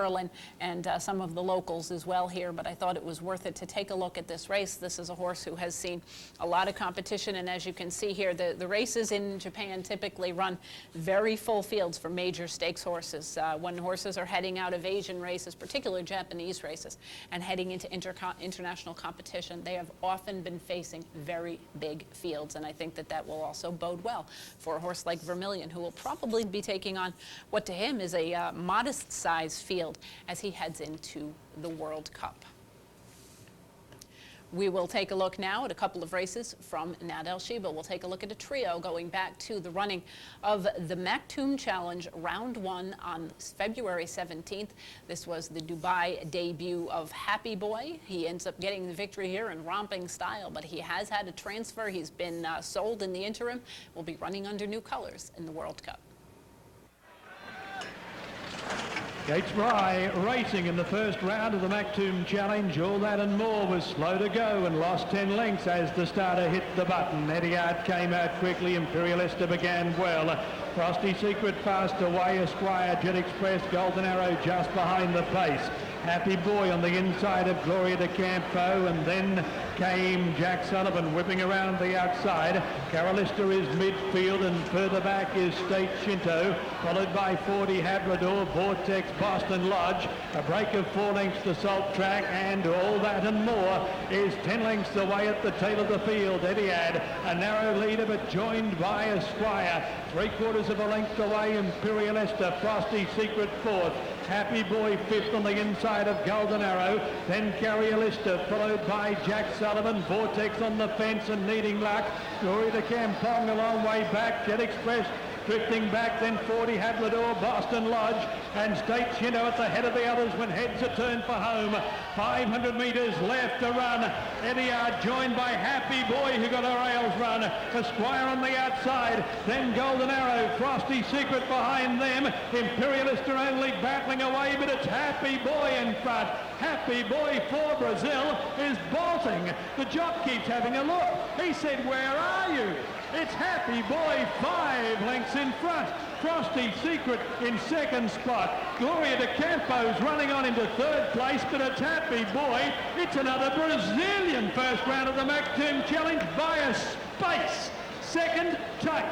Curlin and some of the locals as well here, but I thought it was worth it to take a look at this race. This is a horse who has seen a lot of competition, and as you can see here, the races in Japan typically run very full fields for major stakes horses. When horses are heading out of Asian races, particularly Japanese races, and heading into international competition, they have often been facing very big fields, and I think that that will also bode well for a horse like Vermilion, who will probably be taking on what to him is a modest-sized field as he heads into the World Cup. We will take a look now at a couple of races from Nat El Sheba. We'll take a look at a trio going back to the running of the Maktoum Challenge Round 1 on February 17th. This was the Dubai debut of Happy Boy. He ends up getting the victory here in romping style, but he has had a transfer. He's been sold in the interim. Will be running under new colors in the World Cup. Gates Rye racing in the first round of the Maktoum Challenge. All That and More was slow to go and lost 10 lengths as the starter hit the button. Etihad came out quickly. Imperialista began well. Frosty Secret fast away. Esquire, Jet Express, Golden Arrow just behind the pace. Happy Boy on the inside of Gloria de Campo, and then came Jack Sullivan whipping around the outside. Carolista is midfield, and further back is State Shinto, followed by 40 Hablador, Vortex, Boston Lodge. A break of 4 lengths to Salt Track, and All That and More is 10 lengths away at the tail of the field. Etihad, a narrow leader, but joined by Esquire. 3/4 of a length away, Imperialista, Frosty Secret fourth. Happy Boy fifth on the inside of Golden Arrow, then Carolista, followed by Jack Sullivan, Vortex on the fence and needing luck. Gloria de Campong a long way back, Jet Express drifting back, then 40 Hablador, Boston Lodge, and State Shinto at the head of the others when heads are turned for home. 500 metres left to run. Etihad joined by Happy Boy, who got a rails run. Esquire on the outside, then Golden Arrow, Frosty Secret behind them. Imperialista only battling away, but it's Happy Boy in front. Happy Boy for Brazil is bolting. The jock keeps having a look. He said, "Where are you?" It's Happy Boy 5 lengths in front. Frosty Secret in second spot. Gloria de Campo's running on into third place, but it's Happy Boy. It's another Brazilian first round of the Maktoum Challenge by a space. Second, tight.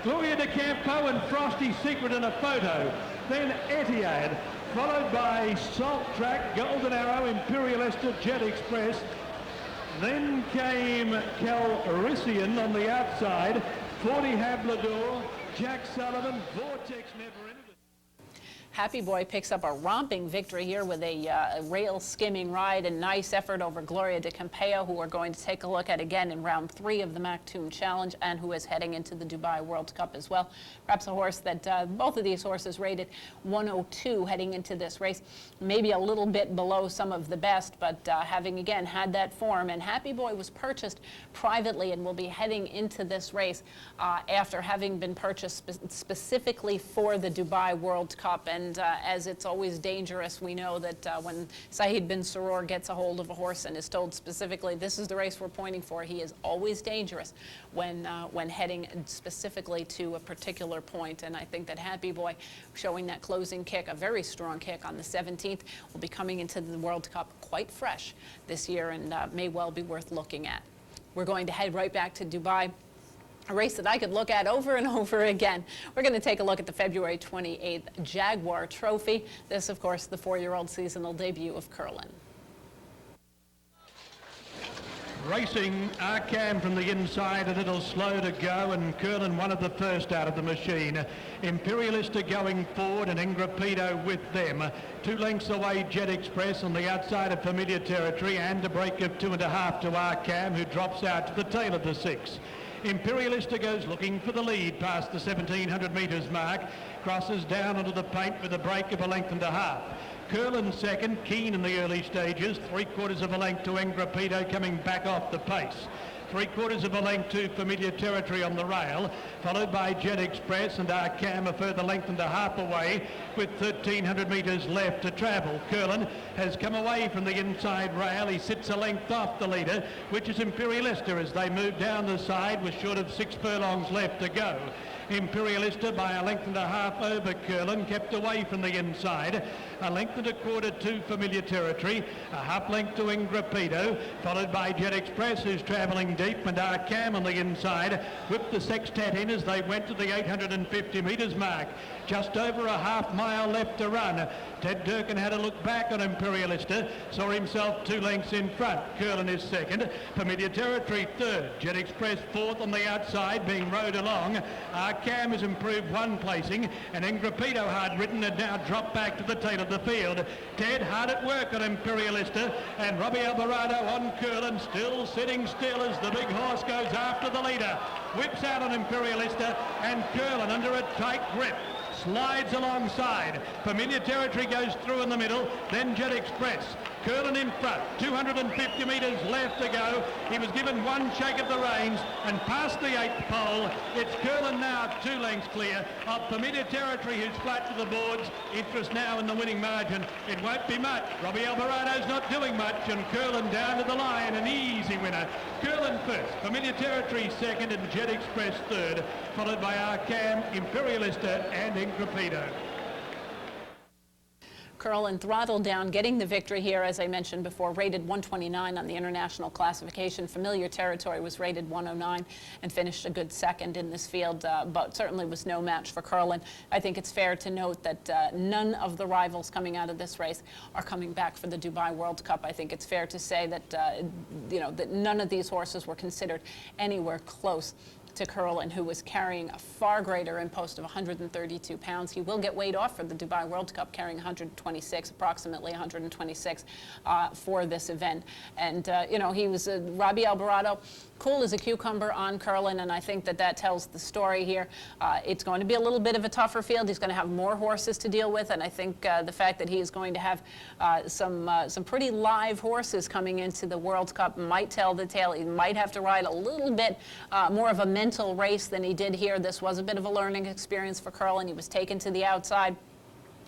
Gloria de Campo and Frosty Secret in a photo. Then Etihad, followed by Salt Track, Golden Arrow, Imperialista, Jet Express. Then came Calrissian on the outside, 40 Hablador, Jack Sullivan, Vortex never entered. Happy Boy picks up a romping victory here with a rail skimming ride and nice effort over Gloria de Campeo, who we're going to take a look at again in round 3 of the Maktoum Challenge, and who is heading into the Dubai World Cup as well. Perhaps a horse that both of these horses rated 102 heading into this race, maybe a little bit below some of the best, but having again had that form. And Happy Boy was purchased privately and will be heading into this race after having been purchased specifically for the Dubai World Cup. And as it's always dangerous, we know that when Saeed bin Suror gets a hold of a horse and is told specifically, this is the race we're pointing for, he is always dangerous when heading specifically to a particular point. And I think that Happy Boy, showing that closing kick, a very strong kick on the 17th, will be coming into the World Cup quite fresh this year, and may well be worth looking at. We're going to head right back to Dubai, a race that I could look at over and over again. We're going to take a look at the February 28th Jaguar Trophy. This, of course, the 4-year-old seasonal debut of Curlin. Racing Arkham from the inside, a little slow to go, and Curlin one of the first out of the machine. Imperialista going forward and Ingrapido with them. 2 lengths away Jet Express on the outside of familiar territory, and a break of 2.5 to Arkham, who drops out to the tail of the 6. Imperialista goes looking for the lead past the 1700 metres mark, crosses down onto the paint with a break of 1.5 lengths. Curlin second, keen in the early stages, 3/4 of a length to Ingrapido coming back off the pace. 3/4 of a length to familiar territory on the rail, followed by Jet Express and Arkham a further 1.5 lengths away with 1,300 metres left to travel. Curlin has come away from the inside rail. He sits a length off the leader, which is Imperialista, as they move down the side with short of 6 furlongs left to go. Imperialista by a length and a half over Curlin, kept away from the inside. A length and a quarter to Familiar Territory, a half length to Ingrapito, followed by Jet Express, who's travelling deep. Mandar Cam on the inside whipped the Sextat in as they went to the 850 metres mark. Just over a half mile left to run. Ted Durkin had a look back on Imperialista, saw himself 2 lengths in front. Curlin is second, Familiar Territory third, Jet Express fourth on the outside, being rowed along. Cam has improved 1 placing, and Ingrapito, hard ridden, had now dropped back to the tail of the field. Ted hard at work on Imperialista, and Robbie Alvarado on Curlin, still sitting still as the big horse goes after the leader. Whips out on Imperialista, and Curlin under a tight grip slides alongside. Familiar Territory goes through in the middle, then Jet Express. Curlin in front, 250 metres left to go. He was given 1 shake of the reins and past the 8th pole. It's Curlin now 2 lengths clear of Familiar Territory, who's flat to the boards. Interest now in the winning margin. It won't be much. Robbie Alvarado's not doing much, and Curlin down to the line, an easy winner. Curlin first, Familiar Territory second, and Jet Express third, followed by Arcam, Imperialista and Ingrapito. Curlin throttled down, getting the victory here, as I mentioned before, rated 129 on the international classification. Familiar Territory was rated 109 and finished a good second in this field, but certainly was no match for Curlin. I think it's fair to note that none of the rivals coming out of this race are coming back for the Dubai World Cup. I think it's fair to say that, that none of these horses were considered anywhere close to Curlin, who was carrying a far greater impost of 132 pounds. He will get weighed off for the Dubai World Cup, carrying 126, approximately 126 for this event. And, he was Robbie Alvarado, cool as a cucumber on Curlin, and I think that tells the story here. It's going to be a little bit of a tougher field. He's going to have more horses to deal with, and I think the fact that he is going to have some pretty live horses coming into the World Cup might tell the tale. He might have to ride a little bit more of a mental race than he did here. This was a bit of a learning experience for Curlin. He was taken to the outside,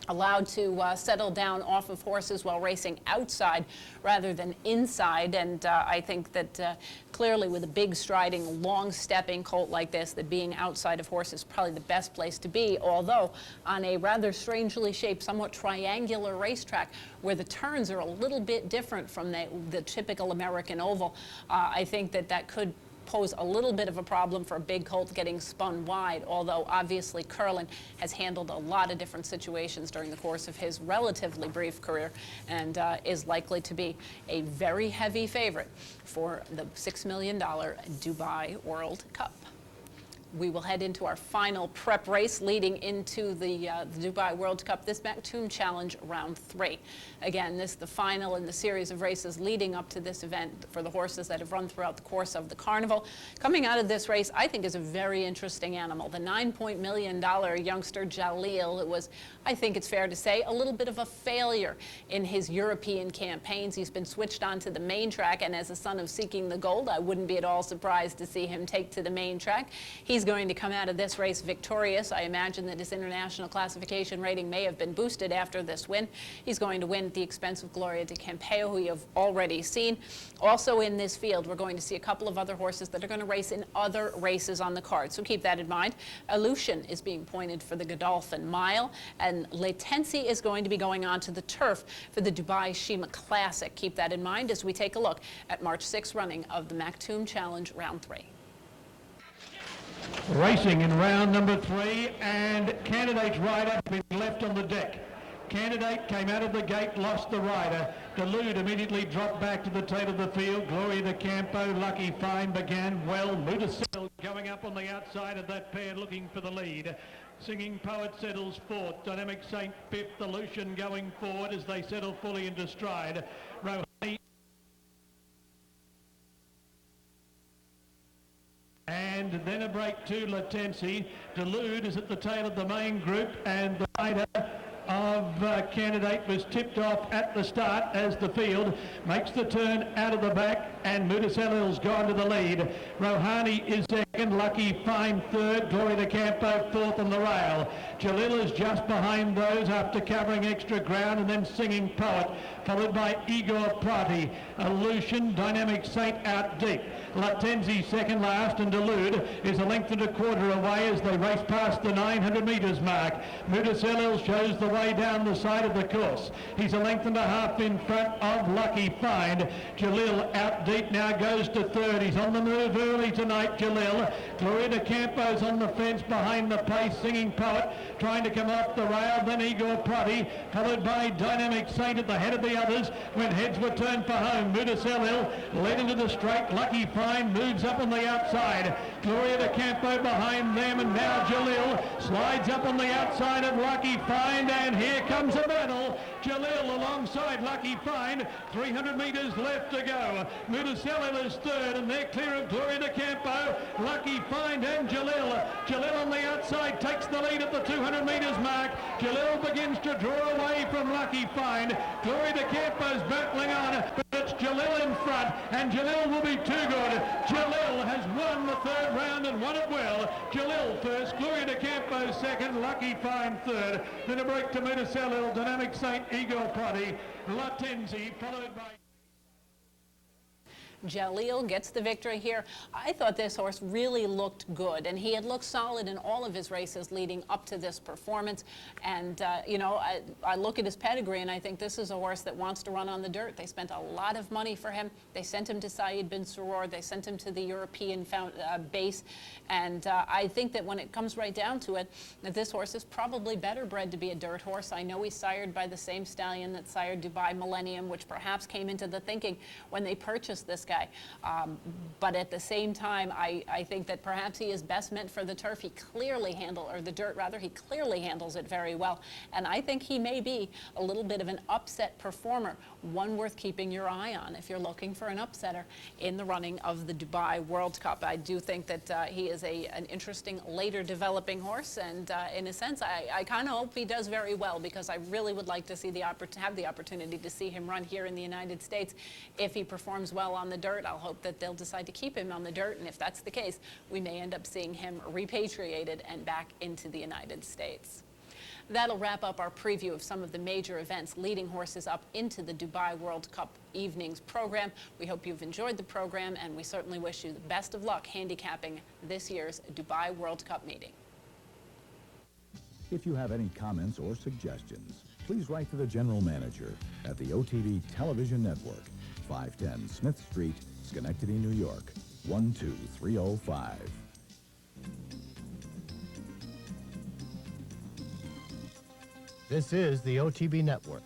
allowed to settle down off of horses while racing outside rather than inside, and I think that clearly with a big striding, long stepping colt like this, that being outside of horses is probably the best place to be, although on a rather strangely shaped, somewhat triangular racetrack where the turns are a little bit different from the typical American oval, I think that could pose a little bit of a problem for a big colt getting spun wide, although obviously Curlin has handled a lot of different situations during the course of his relatively brief career and is likely to be a very heavy favorite for the $6 million Dubai World Cup. We will head into our final prep race leading into the Dubai World Cup, this Maktoum Challenge Round 3. Again, this is the final in the series of races leading up to this event for the horses that have run throughout the course of the carnival. Coming out of this race, I think, is a very interesting animal. The $9 million youngster Jalil, who was, I think it's fair to say, a little bit of a failure in his European campaigns. He's been switched onto the main track, and as a son of Seeking the Gold, I wouldn't be at all surprised to see him take to the main track. He's going to come out of this race victorious. I imagine that his international classification rating may have been boosted after this win. He's going to win at the expense of Gloria de Campeo, who you've already seen. Also in this field, we're going to see a couple of other horses that are going to race in other races on the card, so keep that in mind. Aleutian is being pointed for the Godolphin Mile, and Latency is going to be going on to the turf for the Dubai Shima Classic. Keep that in mind as we take a look at March 6th running of the Maktoum Challenge Round 3. Racing in round number 3, and Candidate's rider been left on the deck. Candidate came out of the gate, lost the rider. Delude immediately dropped back to the tail of the field. Gloria de Campo, Lucky Fine began well. Mutacil going up on the outside of that pair looking for the lead. Singing Poet settles fourth. Dynamic Saint fifth. Aleutian going forward as they settle fully into stride. Rohani and then a break to Latency. Delude is at the tail of the main group, and the rider of of Candidate was tipped off at the start as the field makes the turn out of the back, and Mutaselil's gone to the lead. Rohani is second, Lucky Fine third, Gloria de Campo fourth on the rail. Jalil is just behind those after covering extra ground, and then Singing Poet, followed by Igor Prati. Aleutian, Dynamic Saint out deep. Latenzi second last, and Delude is a length and a quarter away as they race past the 900 metres mark. Mutaselil shows the way down the side of the course. He's a length and a half in front of Lucky Find. Jalil out deep now, goes to third. He's on the move early tonight, Jalil. Gloria de Campo's on the fence behind the pace. Singing Poet trying to come off the rail, then Igor Prati, followed by Dynamic Saint at the head of the others when heads were turned for home. Mutaselil led into the straight. Lucky Find moves up on the outside. Gloria de Campo behind them, and now Jalil slides up on the outside of Lucky Find, and here comes a battle. Jalil alongside Lucky Find, 300 metres left to go. Mutaselil is third, and they're clear of Gloria de Campo, Lucky Find and Jalil. Jalil on the outside takes the lead at the 200 metres mark. Jalil begins to draw away from Lucky Find. Gloria de Campo's battling on, but it's Jalil in front, and Jalil will be too good. Jalil has won the third round and won it well. Jalil first, Gloria de Campo second, Lucky Find third. Then a break to Mutaselil, Dynamic Saint, Igor Prati, Latenzi, followed by... Jalil gets the victory here. I thought this horse really looked good, and he had looked solid in all of his races leading up to this performance. And, you know, I look at his pedigree, and I think this is a horse that wants to run on the dirt. They spent a lot of money for him. They sent him to Saeed bin Suror. They sent him to the European base. And I think that when it comes right down to it, that this horse is probably better bred to be a dirt horse. I know he's sired by the same stallion that sired Dubai Millennium, which perhaps came into the thinking when they purchased this guy. But at the same time, I think that perhaps he is best meant for the turf. He clearly the dirt rather, he clearly handles it very well. And I think he may be a little bit of an upset performer, one worth keeping your eye on if you're looking for an upsetter in the running of the Dubai World Cup. I do think that he is an interesting later developing horse, and in a sense, I kind of hope he does very well, because I really would like to see have the opportunity to see him run here in the United States. If he performs well on the dirt, I'll hope that they'll decide to keep him on the dirt, and if that's the case, we may end up seeing him repatriated and back into the United States. That'll wrap up our preview of some of the major events leading horses up into the Dubai World Cup evenings program. We hope you've enjoyed the program, and we certainly wish you the best of luck handicapping this year's Dubai World Cup meeting. If you have any comments or suggestions, please write to the General Manager at the OTB Television Network, 510 Smith Street, Schenectady, New York, 12305. This is the OTB Network.